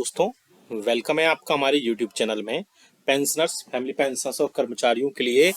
दोस्तों, वेलकम है आपका हमारे YouTube चैनल में। पेंशनर्स, फैमिली पेंशनर्स और कर्मचारियों के लिए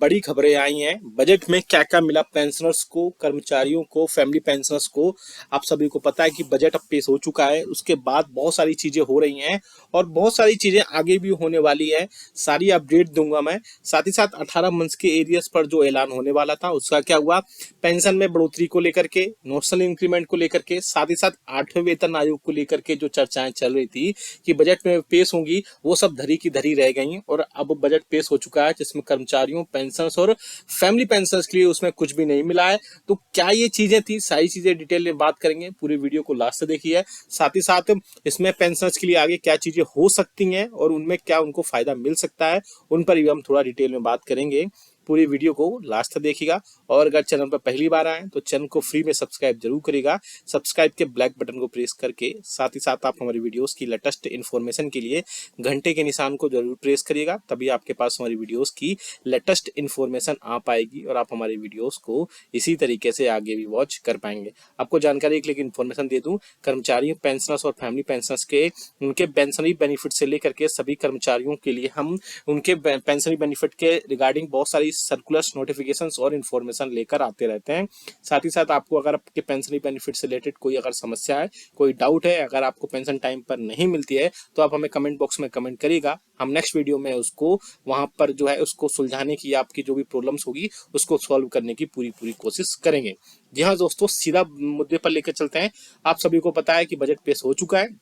बड़ी खबरें आई हैं। बजट में क्या क्या मिला पेंशनर्स को, कर्मचारियों को, फैमिली पेंशनर्स को। आप सभी को पता है कि बजट अब पेश हो चुका है। उसके बाद बहुत सारी चीजें हो रही हैं और बहुत सारी चीजें आगे भी होने वाली है। सारी अपडेट दूंगा मैं। साथ ही साथ 18 मंथ्स के एरियर्स पर जो ऐलान होने वाला था उसका क्या हुआ, पेंशन में बढ़ोतरी को लेकर के, नोशनल इंक्रीमेंट को लेकर के, साथ ही साथ 8वें वेतन आयोग को लेकर के जो चर्चाएं चल रही थी कि बजट में पेश होंगी, वो सब धरी की धरी रह गई और अब बजट पेश हो चुका है, जिसमें कर्मचारियों, पेंशनर्स और फैमिली पेंशनर्स के लिए उसमें कुछ भी नहीं मिला है। तो क्या ये चीजें थी, सारी चीजें डिटेल में बात करेंगे। पूरी वीडियो को लास्ट से देखिए। साथ ही साथ इसमें पेंशनर्स के लिए आगे क्या चीजें हो सकती हैं और उनमें क्या उनको फायदा मिल सकता है, उन पर भी हम थोड़ा डिटेल में बात करेंगे। पूरी वीडियो को लास्ट तक देखिएगा और अगर चैनल पर पहली बार आए तो चैनल को फ्री में सब्सक्राइब जरूर करिएगा। सब्सक्राइब के ब्लैक बटन को प्रेस करके साथ ही साथ आप हमारी वीडियोस की लेटेस्ट इन्फॉर्मेशन के लिए घंटे के निशान को जरूर प्रेस करिएगा, तभी आपके पास हमारी वीडियोस की लेटेस्ट इन्फॉर्मेशन आ पाएगी और आप हमारी वीडियोस को इसी तरीके से आगे भी वॉच कर पाएंगे। आपको जानकारी एक लेकिन इन्फॉर्मेशन दे दूं, कर्मचारियों, पेंशनर्स और फैमिली पेंशनर्स के उनके पेंशनरी बेनिफिट से लेकर के सभी कर्मचारियों के लिए हम उनके पेंशनरी बेनिफिट के रिगार्डिंग बहुत सारी सर्कुलर्स, नोटिफिकेशंस और इन्फॉर्मेशन लेकर आते रहते हैं। साथ ही साथ आपको अगर आपके पेंशनरी बेनिफिट से रिलेटेड कोई अगर समस्या है, कोई डाउट है, अगर आपको पेंशन टाइम पर नहीं मिलती है तो आप हमें कमेंट बॉक्स में कमेंट करिएगा। हम नेक्स्ट वीडियो में उसको वहां पर जो है उसको सुलझाने की, आपकी जो भी प्रॉब्लम्स होगी उसको सॉल्व करने की पूरी कोशिश करेंगे। जी हाँ दोस्तों, सीधा मुद्दे पर लेकर चलते हैं। आप सभी को पता है कि बजट पेश हो चुका है।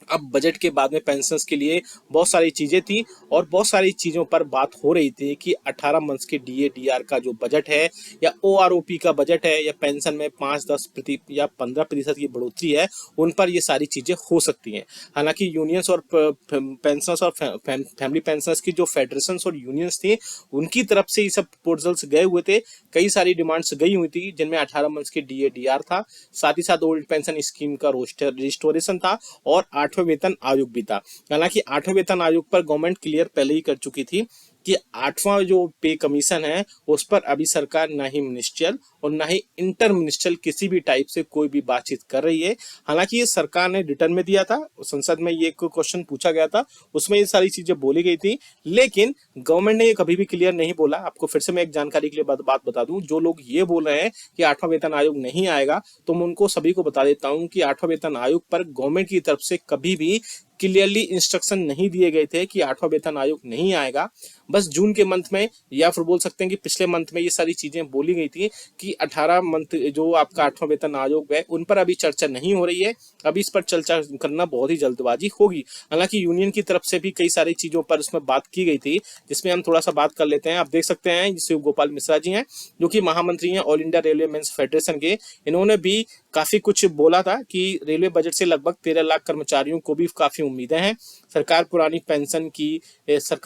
अब बजट के बाद में पेंशनर्स के लिए बहुत सारी चीजें थी और बहुत सारी चीजों पर बात हो रही थी कि 18 मंथ्स के डीए डीआर का जो बजट है या ओआरओपी का बजट है या पेंशन में 5-10% या 15% की बढ़ोतरी है, उन पर ये सारी चीजें हो सकती हैं। हालांकि यूनियंस और पेंशनर्स और फैमिली पेंशनर्स की जो फेडरेशन और यूनियंस थी, उनकी तरफ से ये सब प्रपोजल्स गए हुए थे। कई सारी डिमांड्स गई हुई थी जिनमें 18 मंथ्स के डीए डीआर था, साथ ही साथ ओल्ड पेंशन स्कीम का रिस्टोरेशन था और 8वें वेतन आयोग भी था। हालांकि 8वें वेतन आयोग पर गवर्नमेंट क्लियर पहले ही कर चुकी थी कि 8वां जो पे कमीशन है उस पर अभी सरकार ना ही मिनिस्ट्रियल और ना ही इंटर मिनिस्ट्रियल किसी भी टाइप से कोई भी बातचीत कर रही है। हालांकि ये सरकार ने रिटर्न में दिया था, संसद में ये क्वेश्चन पूछा गया था, उसमें ये सारी चीजें बोली गई थी, लेकिन गवर्नमेंट ने ये कभी भी क्लियर नहीं बोला। आपको फिर से मैं एक जानकारी के लिए बात बता दूं, जो लोग ये बोल रहे हैं कि 8वां वेतन आयोग नहीं आएगा, तो मैं उनको सभी को बता देता हूं कि 8वां वेतन आयोग पर गवर्नमेंट की तरफ से कभी भी क्लियरली इंस्ट्रक्शन नहीं दिए गए थे कि 8वां वेतन आयोग नहीं आएगा। बस जून के मंथ में या फिर बोल सकते हैं कि पिछले मंथ में ये सारी चीजें बोली गई थी कि 18 मंथ जो आपका 8वां वेतन आयोग है उन पर अभी चर्चा नहीं हो रही है, अभी इस पर चर्चा करना बहुत ही जल्दबाजी होगी। हालांकि यूनियन की तरफ से भी कई सारी चीजों पर उसमें बात की गई थी, जिसमें हम थोड़ा सा बात कर लेते हैं। आप देख सकते हैं शिव गोपाल मिश्रा जी हैं, जो कि महामंत्री हैं All India Railway Men's Federation के। इन्होंने भी काफी कुछ बोला था कि रेलवे बजट से लगभग 13 लाख कर्मचारियों को भी काफी उम्मीदें हैं। सरकार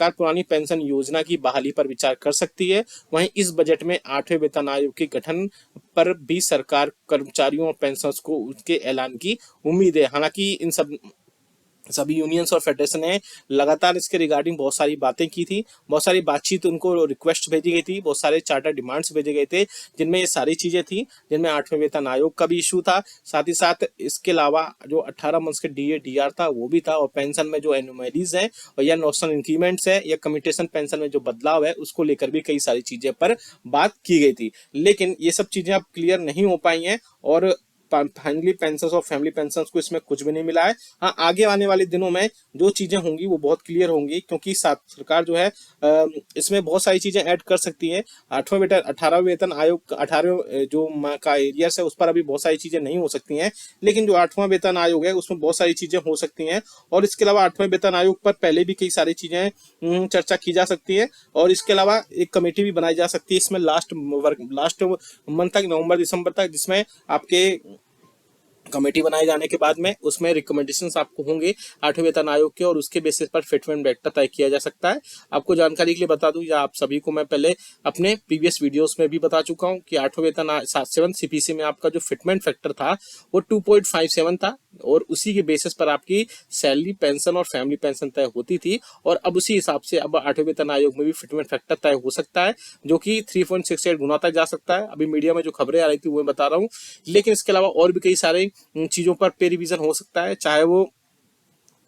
पुरानी पेंशन योजना की बहाली पर विचार कर सकती है। वहीं इस बजट में 8वें वेतन आयोग के गठन पर भी सरकार कर्मचारियों और पेंशनर्स को उसके ऐलान की उम्मीद है। हालांकि इन सभी यूनियंस और फेडरेशन ने लगातार इसके रिगार्डिंग बहुत सारी बातें की थी, बहुत सारी बातचीत, उनको रिक्वेस्ट भेजी गई थी, बहुत सारे चार्टर डिमांड्स भेजे गए थे, जिनमें ये सारी चीजें थी, जिनमें 8वें वेतन आयोग का भी इशू था। साथ ही साथ इसके अलावा जो 18 मंथ्स के डीए डीआर था वो भी था, और पेंशन में जो एनुमलीज है और या नोशनल इंक्रीमेंट्स है या कम्यूटेशन पेंशन में जो बदलाव है उसको लेकर भी कई सारी चीजें पर बात की गई थी। लेकिन ये सब चीजें अब क्लियर नहीं हो पाई हैं और फाइनली पेंशनर्स और फैमिली पेंशनर्स को इसमें कुछ भी नहीं मिला है। हाँ, आगे आने वाले दिनों में जो चीजें होंगी वो बहुत क्लियर होंगी, क्योंकि सरकार जो है इसमें बहुत सारी चीजें ऐड कर सकती है। 18वें वेतन आयोग 18वें जो का एरियर्स है उस पर अभी बहुत सारी चीजें नहीं हो सकती हैं, लेकिन जो 8वां वेतन आयोग है उसमें बहुत सारी चीजें हो सकती हैं। और इसके अलावा 8वें वेतन आयोग पर पहले भी कई सारी चीजें चर्चा की जा सकती है और इसके अलावा एक कमेटी भी बनाई जा सकती है इसमें लास्ट मंथ तक, नवंबर दिसंबर तक, जिसमें आपके कमेटी बनाए जाने के बाद में उसमें रिकमेंडेशंस आपको होंगे 8वें वेतन आयोग के, और उसके बेसिस पर फिटमेंट फैक्टर तय किया जा सकता है। आपको जानकारी के लिए बता दूं, या आप सभी को मैं पहले अपने प्रीवियस वीडियोस में भी बता चुका हूं कि 8वें वेतन 7 सीपीसी में आपका जो फिटमेंट फैक्टर था वो 2.57 था और उसी के बेसिस पर आपकी सैलरी, पेंशन और फैमिली पेंशन तय होती थी। और अब उसी हिसाब से अब 8वें वेतन आयोग में भी फिटमेंट फैक्टर तय हो सकता है, जो कि 3.68 गुना तक जा सकता है। अभी मीडिया में जो खबरें आ रही थी वो मैं बता रहा हूँ, लेकिन इसके अलावा और भी कई सारे चीजों पर पे रिवीजन हो सकता है, चाहे वो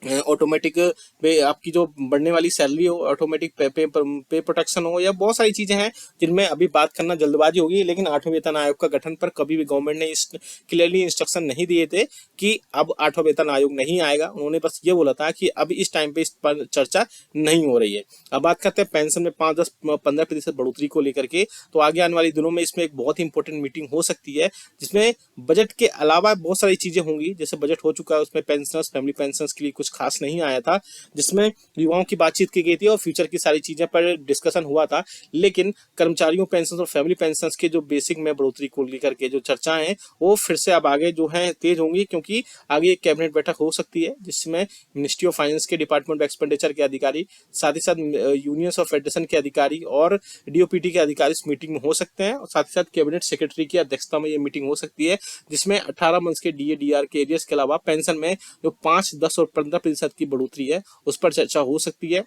ऑटोमेटिक पे आपकी जो बढ़ने वाली सैलरी हो, ऑटोमेटिक पे प्रोटेक्शन हो, या बहुत सारी चीजें हैं जिनमें अभी बात करना जल्दबाजी होगी। लेकिन 8वें वेतन आयोग का गठन पर कभी भी गवर्नमेंट ने इस क्लियरली इंस्ट्रक्शन नहीं दिए थे कि अब 8वां वेतन आयोग नहीं आएगा। उन्होंने बस ये बोला था कि अब इस टाइम पे इस पर चर्चा नहीं हो रही है। अब बात करते हैं पेंशन में 5-10-15% बढ़ोतरी को लेकर के। तो आगे आने वाले दिनों में इसमें एक बहुत ही इंपॉर्टेंट मीटिंग हो सकती है, जिसमें बजट के अलावा बहुत सारी चीजें होंगी। जैसे बजट हो चुका है, उसमें पेंशनर्स फैमिली पेंशनर्स के लिए कुछ खास नहीं आया था, जिसमें युवाओं की बातचीत की गई थी और फ्यूचर की सारी चीजें पर डिस्कशन हुआ था। लेकिन कर्मचारियों पेंशन और फैमिली पेंशन के जो बेसिक में बढ़ोतरी को लेकर के जो चर्चाएं हैं वो फिर से अब आगे जो है तेज होंगी, क्योंकि आगे एक कैबिनेट बैठक हो सकती है जिसमें मिनिस्ट्री ऑफ फाइनेंस के डिपार्टमेंट ऑफ एक्सपेंडिचर के अधिकारी, साथ ही साथ यूनियंस ऑफ फेडरेशन के अधिकारी और डीओपीटी के अधिकारी इस मीटिंग में हो सकते हैं। और साथ ही साथ कैबिनेट सेक्रेटरी की अध्यक्षता में ये मीटिंग हो सकती है, जिसमें 18 मंथ्स के डीए डीआर के एरियर्स के अलावा पेंशन में जो 5, 10 और 15% की बढ़ोतरी है उस पर चर्चा हो सकती है।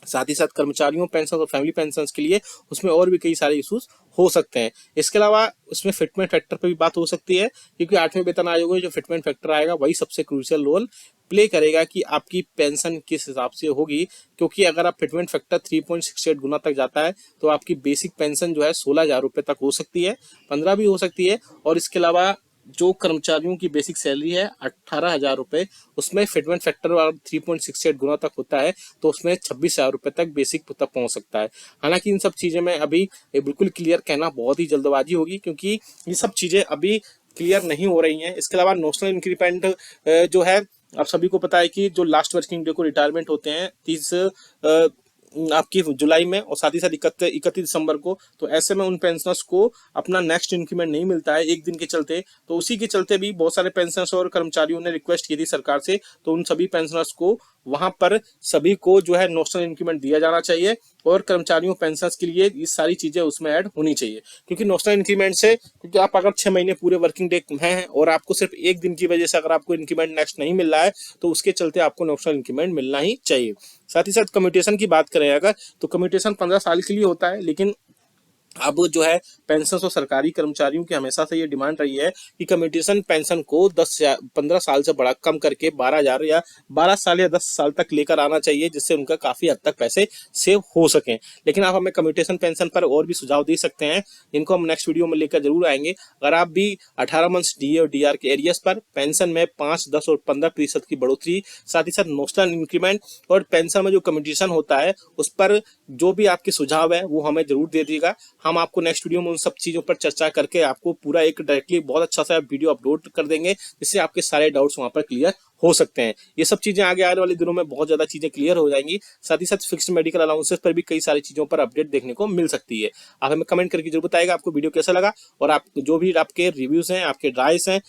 साथ ही साथ कर्मचारियों पेंशन और फैमिली पेंशन के लिए उसमें और भी कई सारे इश्यूज हो सकते हैं। इसके अलावा उसमें फिटमेंट फैक्टर पर भी बात हो सकती है, क्योंकि 8वें वेतन आयोग में जो फिटमेंट फैक्टर आएगा वही सबसे क्रूशियल रोल प्ले करेगा कि आपकी पेंशन किस हिसाब से होगी। क्योंकि अगर आप फिटमेंट फैक्टर 3.68 गुना तक जाता है तो आपकी बेसिक पेंशन जो है 16,000 रुपए तक हो सकती है, 15 भी हो सकती है। और इसके अलावा जो कर्मचारियों की बेसिक सैलरी है 18,000 रुपए, उसमें फिटमेंट फैक्टर 3.68 गुना तक होता है तो उसमें 26,000 रुपए तक बेसिक तक पहुंच सकता है। हालांकि इन सब चीजें में अभी बिल्कुल क्लियर कहना बहुत ही जल्दबाजी होगी, क्योंकि ये सब चीजें अभी क्लियर नहीं हो रही हैं। इसके अलावा नेशनल इंक्रीमेंट जो है, आप सभी को पता है कि जो लास्ट वर्किंग डे को रिटायरमेंट होते हैं 30 आपकी जुलाई में और साथ ही साथ 31 दिसंबर को, तो ऐसे में उन पेंशनर्स को अपना नेक्स्ट इंक्रीमेंट नहीं मिलता है एक दिन के चलते। तो उसी के चलते भी बहुत सारे पेंशनर्स और कर्मचारियों ने रिक्वेस्ट की थी सरकार से, तो उन सभी पेंशनर्स को वहां पर सभी को जो है नेशनल इंक्रीमेंट दिया जाना चाहिए और कर्मचारियों पेंशनर्स के लिए ये सारी चीजें उसमें ऐड होनी चाहिए। क्योंकि नेशनल इंक्रीमेंट से, क्योंकि आप अगर 6 महीने पूरे वर्किंग डे हैं और आपको सिर्फ एक दिन की वजह से अगर आपको इंक्रीमेंट नेक्स्ट नहीं मिल रहा है तो उसके चलते आपको नेशनल इंक्रीमेंट मिलना ही चाहिए। साथ ही साथ कम्यूटेशन की बात करें अगर, तो कम्यूटेशन 15 साल के लिए होता है, लेकिन अब जो है पेंशन और सरकारी कर्मचारियों की हमेशा से ये डिमांड रही है कि कम्यूटेशन पेंशन को 15 साल से बड़ा कम करके 12,000 या 12 साल या 10 साल तक लेकर आना चाहिए, जिससे उनका काफी हद तक पैसे सेव हो सकें। लेकिन आप हमें कम्यूटेशन पेंशन पर और भी सुझाव दे सकते हैं, जिनको हम नेक्स्ट वीडियो में लेकर जरूर आएंगे। अगर आप भी 18 मंथ्स डीए और डीआर के एरियस पर पेंशन में 5, 10 और 15% की बढ़ोतरी, साथ ही साथ नेशनल इंक्रीमेंट और पेंशन में जो कम्यूटेशन होता है उस पर जो भी आपके सुझाव है वो हमें जरूर दे दीजिएगा। हम आपको नेक्स्ट वीडियो में उन सब चीजों पर चर्चा करके आपको पूरा एक डायरेक्टली बहुत अच्छा सा वीडियो अपलोड कर देंगे, जिससे आपके सारे डाउट्स वहां पर क्लियर हो सकते हैं। ये सब चीजें आगे आने वाले दिनों में बहुत ज्यादा चीजें क्लियर हो जाएंगी। साथ ही साथ फिक्स्ड मेडिकल अलाउंसेस पर भी कई सारी चीजों पर अपडेट देखने को मिल सकती है। आप हमें कमेंट करके जरूर बताएगा आपको वीडियो कैसा लगा, और आप जो भी आपके रिव्यूज हैं, आपके राइस हैं,